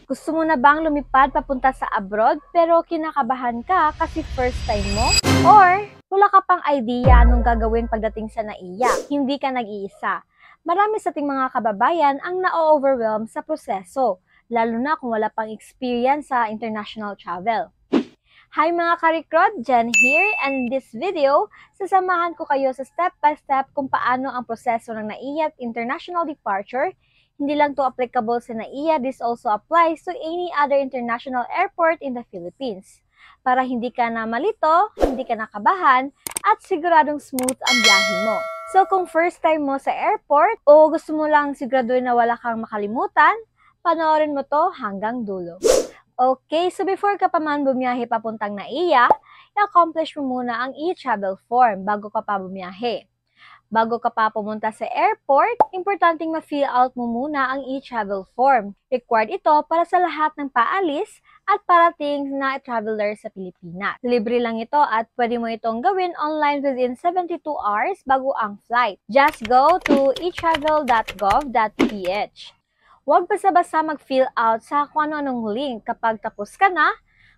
Gusto mo na bang lumipad papunta sa abroad pero kinakabahan ka kasi first time mo? Or wala ka pang idea anong gagawin pagdating sa NAIA? Hindi ka nag-iisa. Marami sa ating mga kababayan ang na-overwhelm sa proseso, lalo na kung wala pang experience sa international travel. Hi mga ka-recruit, Jen here, and in this video, sasamahan ko kayo sa step-by-step kung paano ang proseso ng NAIA at International Departure. Hindi lang to applicable sa NAIA, this also applies to any other international airport in the Philippines. Para hindi ka na malito, hindi ka nakabahan, at siguradong smooth ang biyahe mo. So kung first time mo sa airport o gusto mo lang siguraduhin na wala kang makalimutan, panoorin mo to hanggang dulo. Okay, so before ka pa man bumiyahe papuntang NAIA, i-accomplish mo muna ang e-travel form bago ka pa bumiyahe. Bago ka pa pumunta sa airport, importanteng ma-fill out mo muna ang e-travel form. Required ito para sa lahat ng paalis at parating na traveler sa Pilipinas. Libre lang ito at pwede mo itong gawin online within 72 hours bago ang flight. Just go to etravel.gov.ph. Huwag basta-basta mag-fill out sa kung ano-anong link. Kapag tapos ka na,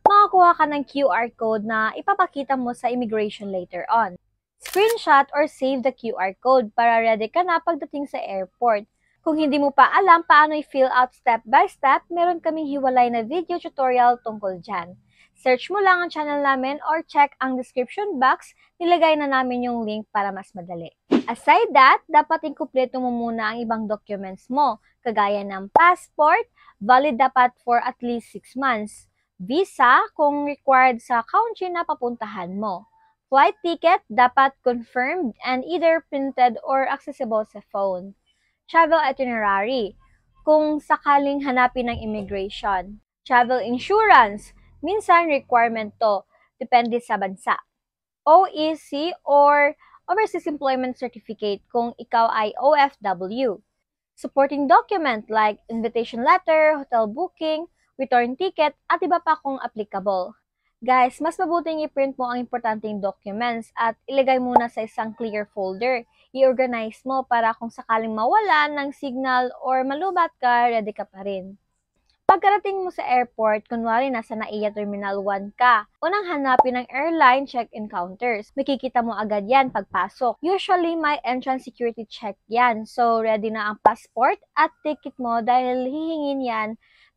makakuha ka ng QR code na ipapakita mo sa immigration later on. Screenshot or save the QR code para ready ka na pagdating sa airport. Kung hindi mo pa alam paano i-fill out step by step, meron kaming hiwalay na video tutorial tungkol dyan. Search mo lang ang channel namin or check ang description box, nilagay na namin yung link para mas madali. Aside that, dapat inkumpleto mo muna ang ibang documents mo, kagaya ng passport, valid dapat for at least 6 months. Visa kung required sa country na papuntahan mo. Flight ticket dapat confirmed and either printed or accessible sa phone. Travel itinerary, kung sakaling hanapin ng immigration. Travel insurance, minsan requirement to, depende sa bansa. OEC or Overseas Employment Certificate kung ikaw ay OFW. Supporting document like invitation letter, hotel booking, return ticket, at iba pa kung applicable. Guys, mas mabuting i-print mo ang importanteng documents at ilagay muna sa isang clear folder. I-organize mo para kung sakaling mawala ng signal or malubat ka, ready ka pa rin. Pagkarating mo sa airport, kunwari nasa NAIA Terminal 1 ka, unang hanapin ang airline check-in counters. Makikita mo agad yan pagpasok. Usually, may entrance security check yan. So, ready na ang passport at ticket mo dahil hihingin yan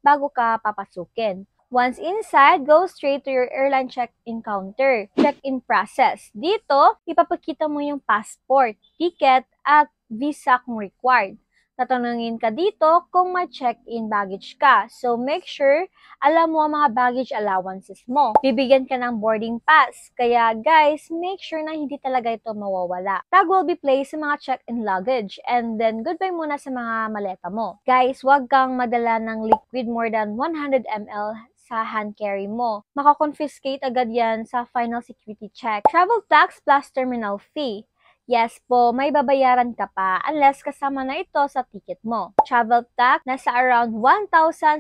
bago ka papasukin. Once inside, go straight to your airline check-in counter. Check-in process. Dito, ipapakita mo yung passport, ticket, at visa kung required. Tatanungin ka dito kung may check-in baggage ka. So, make sure alam mo ang mga baggage allowances mo. Bibigyan ka ng boarding pass. Kaya, guys, make sure na hindi talaga ito mawawala. Tag will be placed sa mga check-in luggage. And then, goodbye muna sa mga maleta mo. Guys, huwag kang madala ng liquid more than 100 ml sa hand carry mo. Makakonfiscate agad yan sa final security check. Travel tax plus terminal fee. Yes po, may babayaran ka pa unless kasama na ito sa ticket mo. Travel tax nasa around 1,620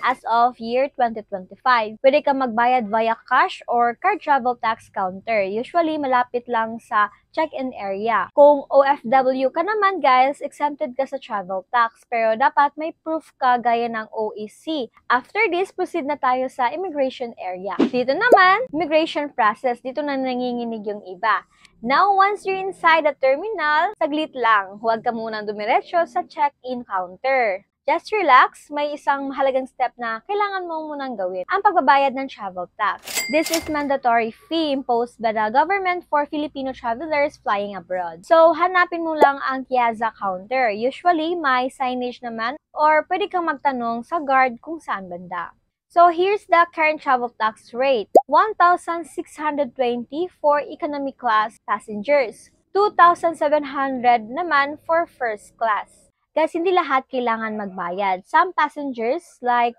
as of year 2025. Pwede ka magbayad via cash or card travel tax counter. Usually, malapit lang sa check-in area. Kung OFW ka naman guys, exempted ka sa travel tax pero dapat may proof ka gaya ng OEC. After this, proceed na tayo sa immigration area. Dito naman, immigration process. Dito na nanginginig yung iba. Now, once you're inside the terminal, saglit lang. Huwag ka munang dumiretso sa check-in counter. Just relax, may isang mahalagang step na kailangan mo munang gawin, ang pagbabayad ng travel tax. This is mandatory fee imposed by the government for Filipino travelers flying abroad. So, hanapin mo lang ang Piazza counter. Usually, may signage naman or pwede kang magtanong sa guard kung saan banda. So, here's the current travel tax rate. 1,620 for economy class passengers. 2,700 naman for first class. Guys, hindi lahat kailangan magbayad. Some passengers like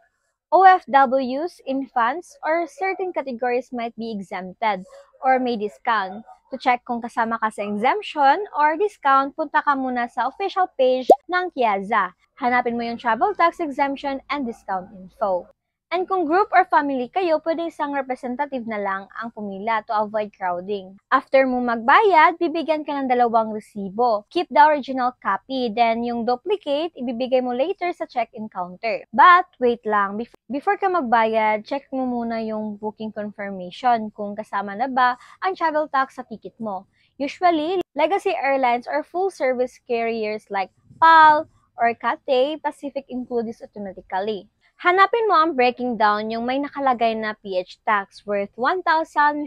OFWs, infants, or certain categories might be exempted or may discount. To check kung kasama ka sa exemption or discount, punta ka muna sa official page ng Piazza. Hanapin mo yung travel tax exemption and discount info. And kung group or family kayo, pwede isang representative na lang ang pumila to avoid crowding. After mo magbayad, bibigyan ka ng 2 resibo. Keep the original copy, then yung duplicate, ibibigay mo later sa check-in counter. But, wait lang. Before ka magbayad, check mo muna yung booking confirmation kung kasama na ba ang travel tax sa ticket mo. Usually, Legacy Airlines or full-service carriers like PAL or Cathay Pacific include this automatically. Hanapin mo ang breaking down yung may nakalagay na PH tax worth 1,620.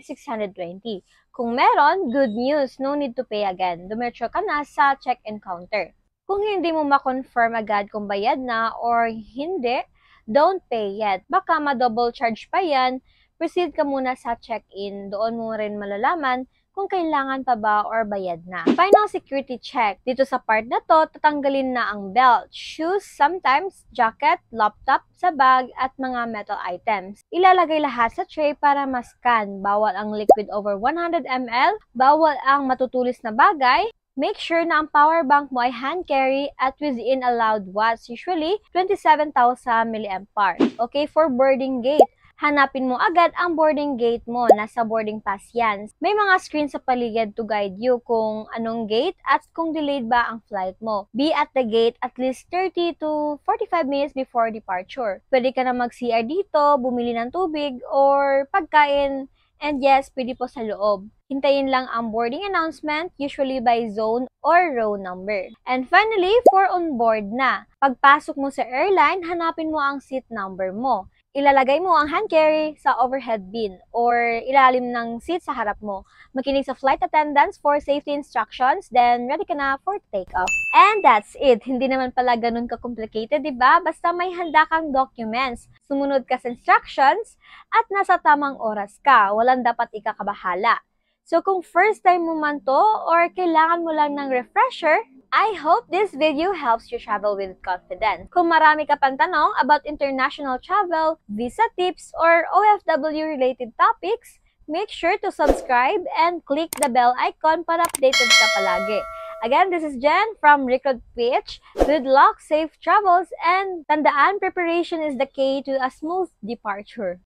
Kung meron, good news, no need to pay again. Dumiretso ka na sa check-in counter. Kung hindi mo ma-confirm agad kung bayad na or hindi, don't pay yet. Baka ma-double charge pa yan, proceed ka muna sa check-in. Doon mo rin malalaman kung kailangan pa ba or bayad na. Final security check. Dito sa part na to, tatanggalin na ang belt, shoes, sometimes jacket, laptop sa bag, at mga metal items. Ilalagay lahat sa tray para ma-scan. Bawal ang liquid over 100 ml, bawal ang matutulis na bagay. Make sure na ang power bank mo ay hand carry at within allowed watts, usually 27,000 mAh. Okay, for boarding gate. Hanapin mo agad ang boarding gate mo. Nasa boarding pass yan. May mga screen sa paligid to guide you kung anong gate at kung delayed ba ang flight mo. Be at the gate at least 30 to 45 minutes before departure. Pwede ka na mag-CR dito, bumili ng tubig or pagkain, and yes, pwede po sa loob. Hintayin lang ang boarding announcement, usually by zone or row number. And finally, for on board na. Pagpasok mo sa airline, hanapin mo ang seat number mo. Ilalagay mo ang hand carry sa overhead bin or ilalim ng seat sa harap mo. Makinig sa flight attendants for safety instructions, then ready ka na for takeoff. And that's it. Hindi naman pala ganun ka-complicated, diba? Basta may handa kang documents, sumunod ka sa instructions, at nasa tamang oras ka. Walang dapat ikakabahala. So kung first time mo man to or kailangan mo lang ng refresher, I hope this video helps you travel with confidence. Kung marami ka pang tanong about international travel, visa tips, or OFW-related topics, make sure to subscribe and click the bell icon para updated ka palagi. Again, this is Jen from Recruit PH. Good luck, safe travels, and tandaan, preparation is the key to a smooth departure.